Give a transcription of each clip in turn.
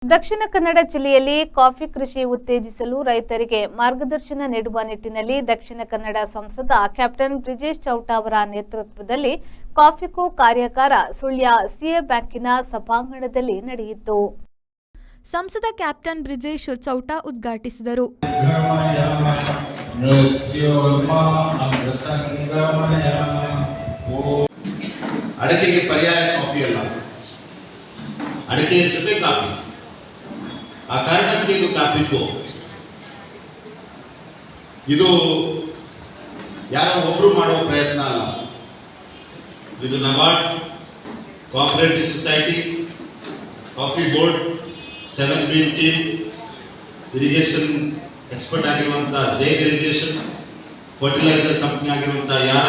ದಕ್ಷಿಣ ಕನ್ನಡ ಜಿಲ್ಲೆಯಲ್ಲಿ ಕಾಫಿ ಕೃಷಿ ಉತ್ತೇಜಿಸಲು ರೈತರಿಗೆ ಮಾರ್ಗದರ್ಶನ ನೀಡುವ ನಿಟ್ಟಿನಲ್ಲಿ ದಕ್ಷಿಣ ಕನ್ನಡ ಸಂಸದ ಕ್ಯಾಪ್ಟನ್ ಬ್ರಿಜೇಶ್ ಚೌಟ ಅವರ ನೇತೃತ್ವದಲ್ಲಿ ಕಾಫಿಕೋ ಕಾರ್ಯಾಗಾರ ಸುಳ್ಯ ಸಿಎ ಬ್ಯಾಂಕಿನ ಸಭಾಂಗಣದಲ್ಲಿ ನಡೆಯಿತು. ಸಂಸದ ಕ್ಯಾಪ್ಟನ್ ಬ್ರಿಜೇಶ್ ಚೌಟ ಉದ್ಘಾಟಿಸಿದರು. ಅಡಕೆಗೆ ಪರ್ಯಾಯ ಕಾಫಿ ಅಲ್ಲ, ಅಡಕೆಯ ಜೊತೆ ಕಾಫಿ. ಆ ಕಾರಣಕ್ಕೆ ಇದು ಕಾಫಿಕೋ. ಇದು ಯಾರೋ ಒಬ್ರು ಮಾಡೋ ಪ್ರಯತ್ನ ಅಲ್ಲ. ಇದು NABARD, cooperative society, coffee board, 7 green team, irrigation expert ಆಗಿರುವಂಥ ಜೈನ್ ಇರಿಗೇಷನ್, ಫರ್ಟಿಲೈಸರ್ ಕಂಪ್ನಿ ಆಗಿರುವಂಥ ಯಾರ,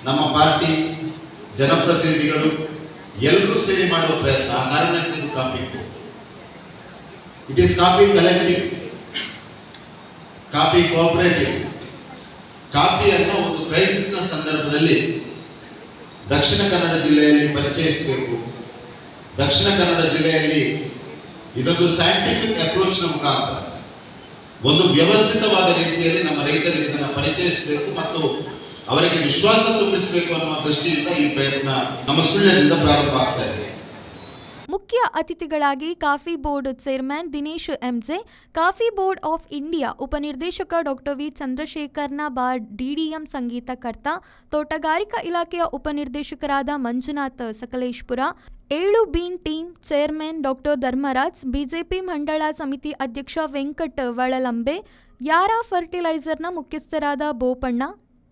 ನಮ್ಮ ಪಾರ್ಟಿ ಜನಪ್ರತಿನಿಧಿಗಳು ಎಲ್ಲರೂ ಸೇರಿ ಮಾಡುವ ಪ್ರಯತ್ನ. ಆ ಕಾರಣಕ್ಕೆ ಇದು ಕಾಫಿಕೋ. It is coffee collective, coffee cooperative. ಕಾಫಿಯನ್ನು ಒಂದು ಕ್ರೈಸಿಸ್ನ ಸಂದರ್ಭದಲ್ಲಿ ದಕ್ಷಿಣ ಕನ್ನಡ ಜಿಲ್ಲೆಯಲ್ಲಿ ಪರಿಚಯಿಸಬೇಕು. ದಕ್ಷಿಣ ಕನ್ನಡ ಜಿಲ್ಲೆಯಲ್ಲಿ ಇದೊಂದು ಸೈಂಟಿಫಿಕ್ ಅಪ್ರೋಚ್ನ ಮುಖಾಂತರ ಒಂದು ವ್ಯವಸ್ಥಿತವಾದ ರೀತಿಯಲ್ಲಿ ನಮ್ಮ ರೈತರಿಗೆ ಇದನ್ನು ಪರಿಚಯಿಸಬೇಕು ಮತ್ತು ಅವರಿಗೆ ವಿಶ್ವಾಸ ತುಂಬಿಸಬೇಕು ಅನ್ನುವ ದೃಷ್ಟಿಯಿಂದ ಈ ಪ್ರಯತ್ನ ನಮ್ಮ ಸುಳ್ಯದಿಂದ ಪ್ರಾರಂಭ ಆಗ್ತಾ ಇದೆ. ಮುಖ್ಯ ಅತಿಥಿಗಳಾಗಿ coffee board chairman Dinesh M J, coffee board of India ಉಪನಿರ್ದೇಶಕ ಡಾಕ್ಟರ್ ವಿ ಚಂದ್ರಶೇಖರ್ನ ಬಾರ್, ಡಿಡಿಎಂ ಸಂಗೀತಕರ್ತ, ತೋಟಗಾರಿಕಾ ಇಲಾಖೆಯ ಉಪನಿರ್ದೇಶಕರಾದ Manjunath Sakleshpur, 7 bean team chairman doctor Dharmaraj, BJP ಮಂಡಳ ಸಮಿತಿ ಅಧ್ಯಕ್ಷ ವೆಂಕಟ್ ವಳಲಂಬೆ, ಯಾರಾ ಫರ್ಟಿಲೈಸರ್ನ ಮುಖ್ಯಸ್ಥರಾದ ಬೋಪಣ್ಣ,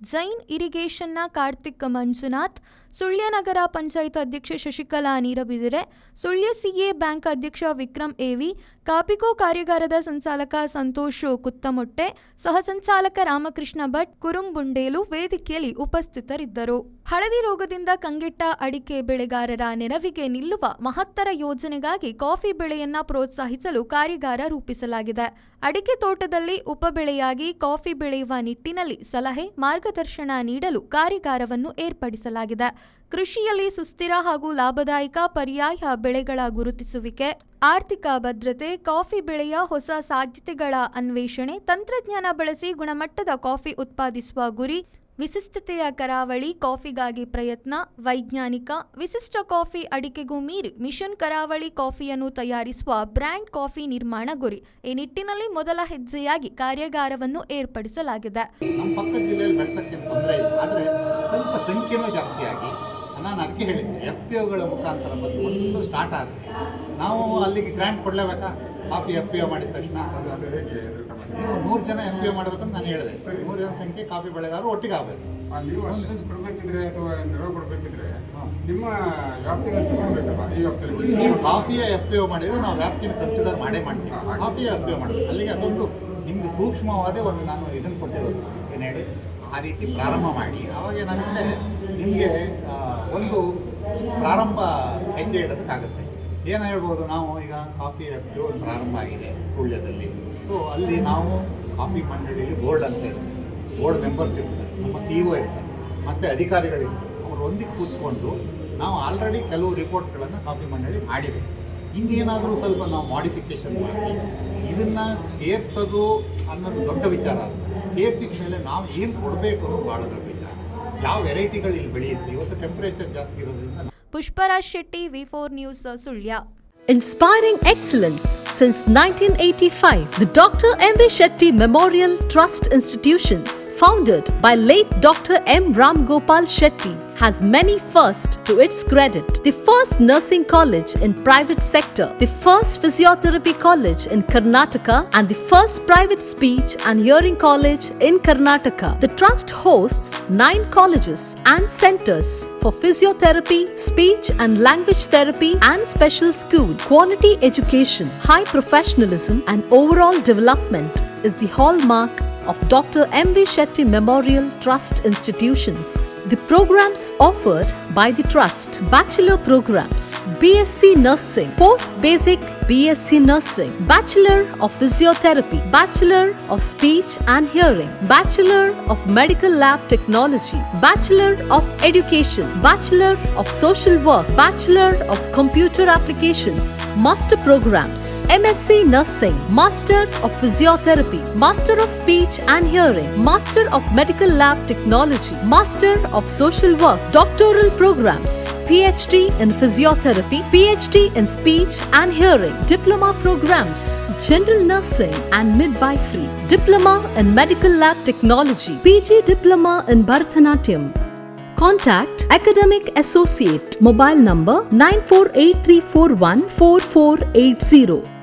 ಜೈನ್ ಇರಿಗೇಷನ್ನ ಕಾರ್ತಿಕ್ ಮಂಜುನಾಥ್, ಸುಳ್ಯ ನಗರ ಪಂಚಾಯತ್ ಅಧ್ಯಕ್ಷೆ ಶಶಿಕಲಾ ನೀರಬಿದಿರೆ, ಸುಳ್ಯ ಸಿಎ ಬ್ಯಾಂಕ್ ಅಧ್ಯಕ್ಷ ವಿಕ್ರಮ್ ಎವಿ, ಕಾಫಿಕೋ ಕಾರ್ಯಾಗಾರದ ಸಂಚಾಲಕ ಸಂತೋಷ್ ಕುತ್ತಮೊಟ್ಟೆ, ಸಹ ಸಂಚಾಲಕ ರಾಮಕೃಷ್ಣ ಭಟ್, ಕುರುಂಬುಂಡೇಲು ವೇದಿಕೆಯಲ್ಲಿ ಉಪಸ್ಥಿತರಿದ್ದರು. ಹಳದಿ ರೋಗದಿಂದ ಕಂಗೆಟ್ಟ ಅಡಿಕೆ ಬೆಳೆಗಾರರ ನೆರವಿಗೆ ನಿಲ್ಲುವ ಮಹತ್ತರ ಯೋಜನೆಗಾಗಿ ಕಾಫಿ ಬೆಳೆಯನ್ನ ಪ್ರೋತ್ಸಾಹಿಸಲು ಕಾರ್ಯಾಗಾರ ರೂಪಿಸಲಾಗಿದೆ. ಅಡಿಕೆ ತೋಟದಲ್ಲಿ ಉಪಬೆಳೆಯಾಗಿ ಕಾಫಿ ಬೆಳೆಯುವ ನಿಟ್ಟಿನಲ್ಲಿ ಸಲಹೆ, ಮಾರ್ಗದರ್ಶನ ನೀಡಲು ಕಾರ್ಯಾಗಾರವನ್ನು ಏರ್ಪಡಿಸಲಾಗಿದೆ. ಕೃಷಿಯಲ್ಲಿ ಸುಸ್ಥಿರ ಹಾಗೂ ಲಾಭದಾಯಕ ಪರ್ಯಾಯ ಬೆಳೆಗಳ ಗುರುತಿಸುವಿಕೆ, ಆರ್ಥಿಕ ಭದ್ರತೆ, ಕಾಫಿ ಬೆಳೆಯ ಹೊಸ ಸಾಧ್ಯತೆಗಳ ಅನ್ವೇಷಣೆ, ತಂತ್ರಜ್ಞಾನ ಬಳಸಿ ಗುಣಮಟ್ಟದ ಕಾಫಿ ಉತ್ಪಾದಿಸುವ ಗುರಿ, ವಿಶಿಷ್ಟತೆಯ ಕರಾವಳಿ ಕಾಫಿಗಾಗಿ ಪ್ರಯತ್ನ, ವೈಜ್ಞಾನಿಕ ವಿಶಿಷ್ಟ ಕಾಫಿ ಅಡಿಕೆಗೂ ಮೀರಿ ಮಿಷನ್ ಕರಾವಳಿ ಕಾಫಿಯನ್ನು ತಯಾರಿಸುವ ಬ್ರ್ಯಾಂಡ್ ಕಾಫಿ ನಿರ್ಮಾಣ ಗುರಿ. ಈ ನಿಟ್ಟಿನಲ್ಲಿ ಮೊದಲ ಹೆಜ್ಜೆಯಾಗಿ ಕಾರ್ಯಾಗಾರವನ್ನು ಏರ್ಪಡಿಸಲಾಗಿದೆ. ನಮ್ಮ ಪಕ್ಕದ ಜಿಲ್ಲೆಯಲ್ಲಿ ಬೆಳೆಸೋಕ್ಕೆ ತೊಂದರೆ ಇಲ್ಲ, ಆದರೆ ಸ್ವಲ್ಪ ಸಂಖ್ಯೆನೂ ಜಾಸ್ತಿಯಾಗಿ ನಾನು ಅದಕ್ಕೆ ಹೇಳಿದ್ದೆ, FPOಗಳ ಮುಖಾಂತರ ಒಂದು ಸ್ಟಾರ್ಟ್ ಆದರೆ ನಾವು ಅಲ್ಲಿಗೆ ಗ್ರ್ಯಾಂಟ್ ಕೊಡಲೇಬೇಕಾ? ಕಾಫಿ FPO ಮಾಡಿದ ತಕ್ಷಣ ನೀವು 100 ಜನ FPO ಮಾಡಬೇಕಂತ ನಾನು ಹೇಳಿದೆ. 100 ಜನ ಸಂಖ್ಯೆ ಕಾಫಿ ಬೆಳೆಗಾರರು ಒಟ್ಟಿಗೆ ಆಗಬೇಕು. ನೀವು ಅಸಿಸ್ಟೆನ್ಸ್ ಕೊಡಬೇಕಿದ್ರೆ ಅಥವಾ ನೆರವು ಕೊಡಬೇಕಿದ್ರೆ ನಿಮ್ಮ ವ್ಯಾಪ್ತಿಗೆ ತಗೊಳ್ಬೇಕಲ್ಲ. ಈ ವ್ಯಾಪ್ತಿಯಲ್ಲಿ ನೀವು ಕಾಫಿಯ FPO ಮಾಡಿದರೆ ನಾವು ವ್ಯಾಪ್ತಿನ ಕನ್ಸಿಡರ್ ಮಾಡ್ತೀವಿ. ಕಾಫಿಯ FPO ಮಾಡೋದು ಅಲ್ಲಿಗೆ ಅದೊಂದು ನಿಮಗೆ ಸೂಕ್ಷ್ಮವಾದ ಒಂದು ನಾನು ಇದನ್ನು ಕೊಟ್ಟಿರೋದು ಏನು ಹೇಳಿ, ಆ ರೀತಿ ಪ್ರಾರಂಭ ಮಾಡಿ ಆವಾಗ ಏನಾಗುತ್ತೆ, ನಿಮಗೆ ಒಂದು ಪ್ರಾರಂಭ ಹೆಜ್ಜೆ ಇಡೋದಕ್ಕಾಗುತ್ತೆ. ಏನು ಹೇಳ್ಬೋದು, ನಾವು ಈಗ ಕಾಫಿ FPO ಪ್ರಾರಂಭ ಆಗಿದೆ ಸುಳ್ಯದಲ್ಲಿ. ಸೊ ಅಲ್ಲಿ ನಾವು ಕಾಫಿ ಮಂಡಳಿಯಲ್ಲಿ ಬೋರ್ಡ್ ಅಂತ ಇದೆ, ಬೋರ್ಡ್ ಮೆಂಬರ್ಸ್ ಇರ್ತಾರೆ, ನಮ್ಮ CEO ಇರ್ತಾರೆ, ಮತ್ತು ಅಧಿಕಾರಿಗಳಿರ್ತಾರೆ. ಅವರು ಒಂದಿಗೆ ಕೂತ್ಕೊಂಡು ನಾವು ಆಲ್ರೆಡಿ ಕೆಲವು ರಿಪೋರ್ಟ್ಗಳನ್ನು ಕಾಫಿ ಮಂಡಳಿ ಮಾಡಿದೆ. ಇನ್ನೇನಾದರೂ ಸ್ವಲ್ಪ ನಾವು ಮಾಡಿಫಿಕೇಷನ್ ಮಾಡಿ ಇದನ್ನು ಸೇರಿಸೋದು ಅನ್ನೋದು ದೊಡ್ಡ ವಿಚಾರ ಅಲ್ಲ. ಸೇರಿಸಿದ ಮೇಲೆ ನಾವು ಏನು ಕೊಡಬೇಕು ಅನ್ನೋದು ಭಾಳ ದೊಡ್ಡ ವಿಚಾರ. ಯಾವ ವೆರೈಟಿಗಳು ಇಲ್ಲಿ ಬೆಳೆಯುತ್ತೆ, ಇವತ್ತು ಟೆಂಪರೇಚರ್ ಜಾಸ್ತಿ ಇರೋದ್ರಿಂದ. Pushparaj Shetty, V4 news, Sullia. Inspiring excellence since 1985, the Dr. M.V. Shetty Memorial Trust Institutions, founded by late Dr. M. Ram Gopal Shetty, has many firsts to its credit. The first nursing college in private sector, the first physiotherapy college in Karnataka, and the first private speech and hearing college in Karnataka. The trust hosts 9 colleges and centers for physiotherapy, speech and language therapy and special school. Quality education, high professionalism and overall development is the hallmark of Dr. M.V. Shetty Memorial Trust Institutions. The programs offered by the Trust: Bachelor programs, BSc Nursing, Post Basic BSc Nursing, Bachelor of Physiotherapy, Bachelor of Speech and Hearing, Bachelor of Medical Lab Technology, Bachelor of Education, Bachelor of Social Work, Bachelor of Computer Applications, Master Programs, MSc Nursing, Master of Physiotherapy, Master of Speech and Hearing, Master of Medical Lab Technology, Master of Social Work, Doctoral Programs, PhD in Physiotherapy, PhD in Speech and Hearing, Diploma Programs, General Nursing and Midwifery, Diploma in Medical Lab Technology, PG Diploma in Bharatanatyam. Contact Academic Associate. Mobile number 9483414480.